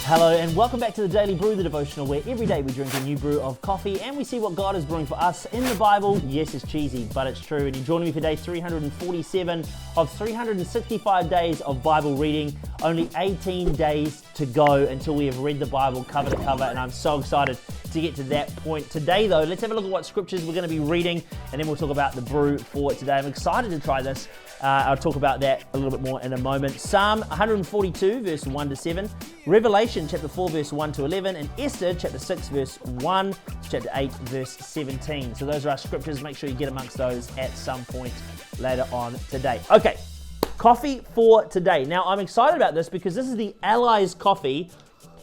Hello and welcome back to the Daily Brew, the devotional, where every day we drink a new brew of coffee and we see what God is brewing for us in the Bible. Yes, it's cheesy, but it's true. And you're joining me for day 347 of 365 days of Bible reading. Only 18 days to go until we have read the Bible cover to cover, and I'm so excited to get to that point. Today though, let's have a look at what scriptures we're going to be reading, and then we'll talk about the brew for today. I'm excited to try this. I'll talk about that a little bit more in a moment. Psalm 142 verse 1 to 7, Revelation chapter 4 verse 1 to 11, and Esther chapter 6 verse 1 to chapter 8 verse 17. So those are our scriptures. Make sure you get amongst those at some point later on today. Okay, coffee for today. Now I'm excited about this because this is the Allies coffee.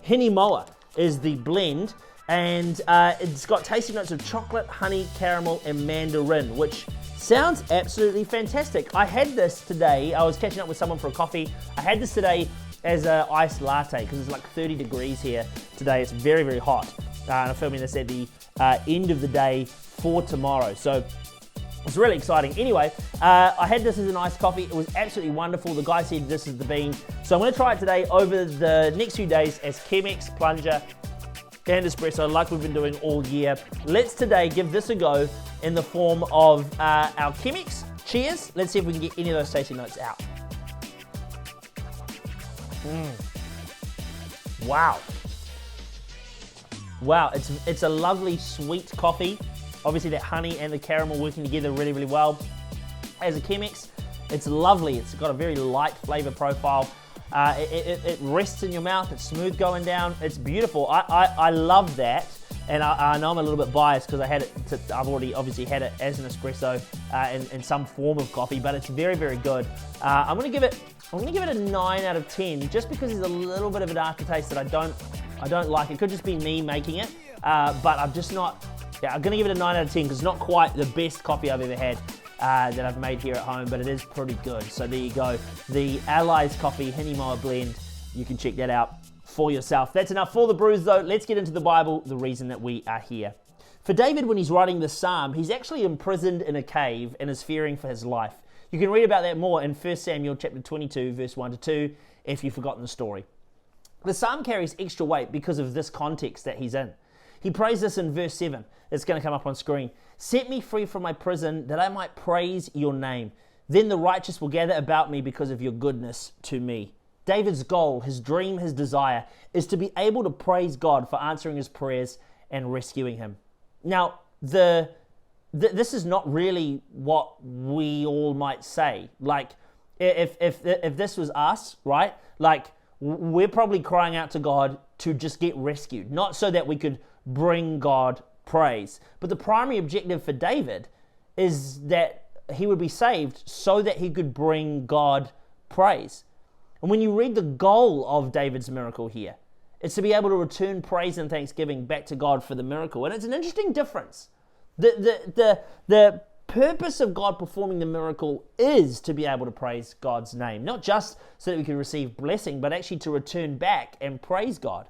Hinimoa is the blend, and it's got tasty notes of chocolate, honey, caramel, and mandarin, which sounds absolutely fantastic. I had this today. I was catching up with someone for a coffee. I had this today as an iced latte because it's like 30 degrees here today. It's very, very hot. And I'm filming this at the end of the day for tomorrow. So it's really exciting. Anyway, I had this as an iced coffee. It was absolutely wonderful. The guy said this is the bean. So I'm going to try it today over the next few days as Chemex, plunger, and espresso like we've been doing all year. Let's today give this a go in the form of our Chemex. Cheers. Let's see if we can get any of those tasty notes out. Wow. Wow, it's a lovely sweet coffee. Obviously that honey and the caramel working together really, really well. As a Chemex, it's lovely. It's got a very light flavor profile. It rests in your mouth. It's smooth going down. It's beautiful. I love that. And I know I'm a little bit biased because I've already obviously had it as an espresso in some form of coffee, but it's very, very good. I'm gonna give it a 9 out of 10 just because there's a little bit of an aftertaste that I don't like. It could just be me making it, but I'm just not. Yeah, I'm gonna give it a 9 out of 10 because it's not quite the best coffee I've ever had that I've made here at home, but it is pretty good. So there you go. The Allies Coffee Hinimoa blend. You can check that out for yourself. That's enough for the brews though. Let's get into the Bible, the reason that we are here. For David, when he's writing this psalm, he's actually imprisoned in a cave and is fearing for his life. You can read about that more in 1 Samuel chapter 22 verse 1 to 2 if you've forgotten the story. The psalm carries extra weight because of this context that he's in. He prays this in verse 7. It's going to come up on screen. Set me free from my prison that I might praise your name. Then the righteous will gather about me because of your goodness to me. David's goal, his dream, his desire is to be able to praise God for answering his prayers and rescuing him. Now, this is not really what we all might say. Like, if this was us, right? Like, we're probably crying out to God to just get rescued, not so that we could bring God praise. But the primary objective for David is that he would be saved so that he could bring God praise. And when you read the goal of David's miracle here, it's to be able to return praise and thanksgiving back to God for the miracle. And it's an interesting difference. The purpose of God performing the miracle is to be able to praise God's name, not just so that we can receive blessing, but actually to return back and praise God.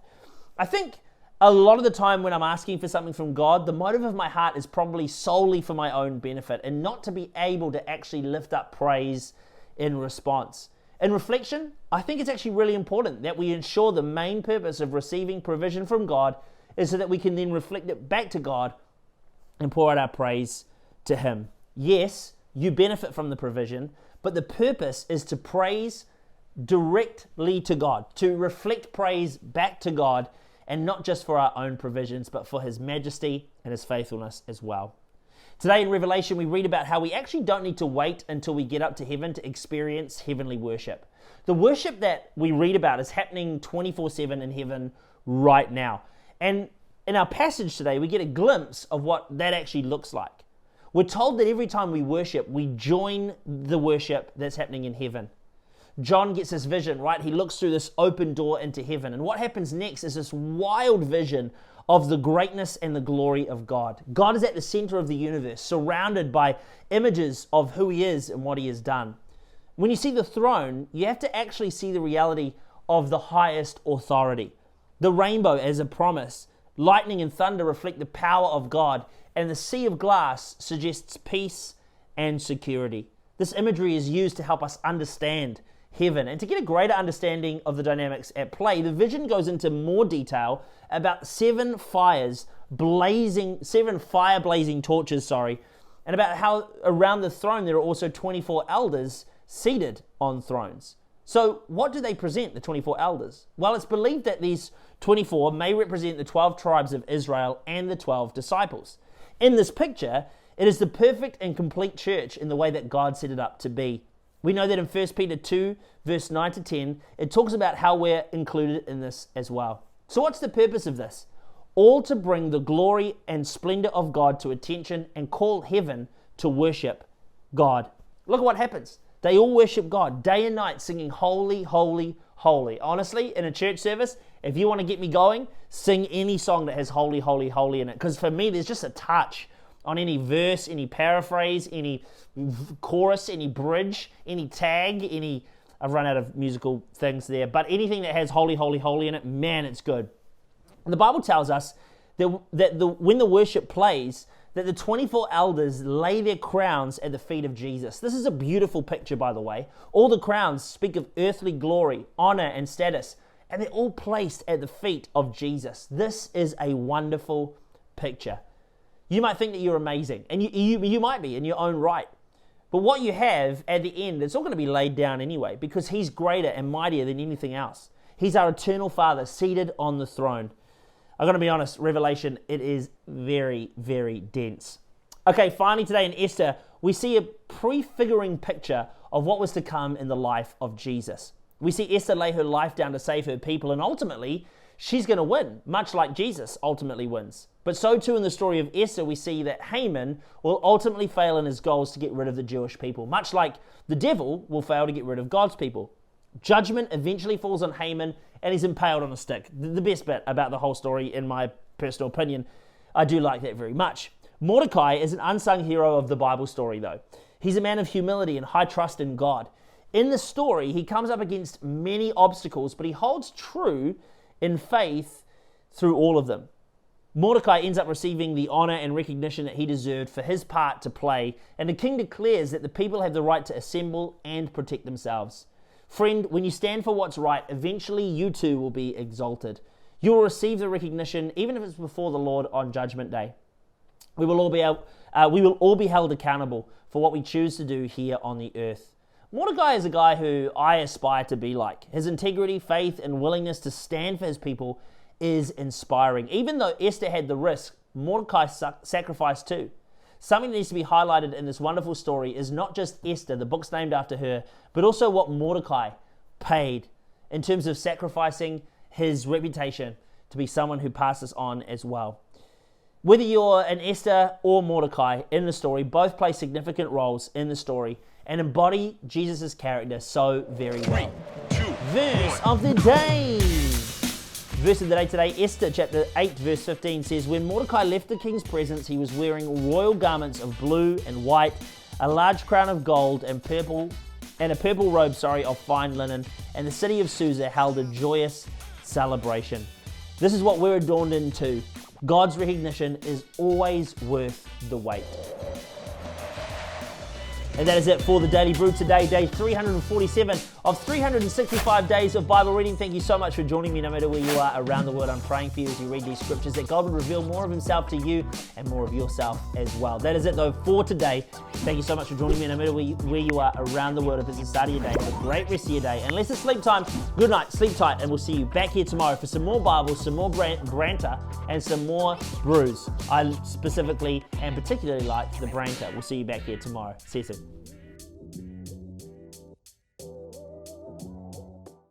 I think a lot of the time when I'm asking for something from God, the motive of my heart is probably solely for my own benefit and not to be able to actually lift up praise in response. In reflection, I think it's actually really important that we ensure the main purpose of receiving provision from God is so that we can then reflect it back to God and pour out our praise to Him. Yes, you benefit from the provision, but the purpose is to praise directly to God, to reflect praise back to God, and not just for our own provisions, but for His majesty and His faithfulness as well. Today in Revelation, we read about how we actually don't need to wait until we get up to heaven to experience heavenly worship. The worship that we read about is happening 24/7 in heaven right now. And in our passage today, we get a glimpse of what that actually looks like. We're told that every time we worship, we join the worship that's happening in heaven. John gets this vision, right? He looks through this open door into heaven. And what happens next is this wild vision of the greatness and the glory of God. God is at the center of the universe, surrounded by images of who He is and what He has done. When you see the throne, you have to actually see the reality of the highest authority. The rainbow as a promise, lightning and thunder reflect the power of God, and the sea of glass suggests peace and security. This imagery is used to help us understand heaven. And to get a greater understanding of the dynamics at play, the vision goes into more detail about seven fire blazing torches, and about how around the throne there are also 24 elders seated on thrones. So what do they present, the 24 elders? Well, it's believed that these 24 may represent the 12 tribes of Israel and the 12 disciples. In this picture, it is the perfect and complete church in the way that God set it up to be. We know that in 1 Peter 2, verse 9 to 10, it talks about how we're included in this as well. So what's the purpose of this? All to bring the glory and splendor of God to attention and call heaven to worship God. Look at what happens. They all worship God day and night, singing holy, holy, holy. Honestly, in a church service, if you want to get me going, sing any song that has holy, holy, holy in it. Because for me, there's just a touch on any verse, any paraphrase, any chorus, any bridge, any tag, I've run out of musical things there, but anything that has holy, holy, holy in it, man, it's good. And the Bible tells us that when the worship plays, that the 24 elders lay their crowns at the feet of Jesus. This is a beautiful picture, by the way. All the crowns speak of earthly glory, honor, and status, and they're all placed at the feet of Jesus. This is a wonderful picture. You might think that you're amazing, and you might be in your own right. But what you have at the end, it's all going to be laid down anyway, because He's greater and mightier than anything else. He's our eternal Father seated on the throne. I'm going to be honest, Revelation, it is very, very dense. Okay, finally today in Esther, we see a prefiguring picture of what was to come in the life of Jesus. We see Esther lay her life down to save her people, and ultimately, she's going to win, much like Jesus ultimately wins. But so too in the story of Esther, we see that Haman will ultimately fail in his goals to get rid of the Jewish people, much like the devil will fail to get rid of God's people. Judgment eventually falls on Haman, and he's impaled on a stick. The best bit about the whole story, in my personal opinion. I do like that very much. Mordecai is an unsung hero of the Bible story, though. He's a man of humility and high trust in God. In the story, he comes up against many obstacles, but he holds true in faith through all of them. Mordecai ends up receiving the honor and recognition that he deserved for his part to play, and the king declares that the people have the right to assemble and protect themselves. Friend, when you stand for what's right, eventually you too will be exalted. You will receive the recognition, even if it's before the Lord on Judgment Day. We will all be held accountable for what we choose to do here on the earth. Mordecai is a guy who I aspire to be like. His integrity, faith, and willingness to stand for his people is inspiring. Even though Esther had the risk, Mordecai sacrificed too. Something that needs to be highlighted in this wonderful story is not just Esther, the book's named after her, but also what Mordecai paid in terms of sacrificing his reputation to be someone who passes on as well. Whether you're an Esther or Mordecai in the story, both play significant roles in the story and embody Jesus' character so very well. 3, 2, Verse 1. of the day. Verse of the day today, Esther chapter 8 verse 15 says, when Mordecai left the king's presence, he was wearing royal garments of blue and white, a large crown of gold and a purple robe of fine linen, and the city of Susa held a joyous celebration. This is what we're adorned into. God's recognition is always worth the wait. And that is it for the Daily Brew today, day 347 of 365 days of Bible reading. Thank you so much for joining me no matter where you are around the world. I'm praying for you as you read these scriptures that God would reveal more of Himself to you and more of yourself as well. That is it though for today. Thank you so much for joining me no matter where you are around the world. If it's the start of your day, have a great rest of your day. Unless it's sleep time, good night, sleep tight, and we'll see you back here tomorrow for some more Bible, some more Banter, and some more Brews. I specifically and particularly like the Banter. We'll see you back here tomorrow. See you soon.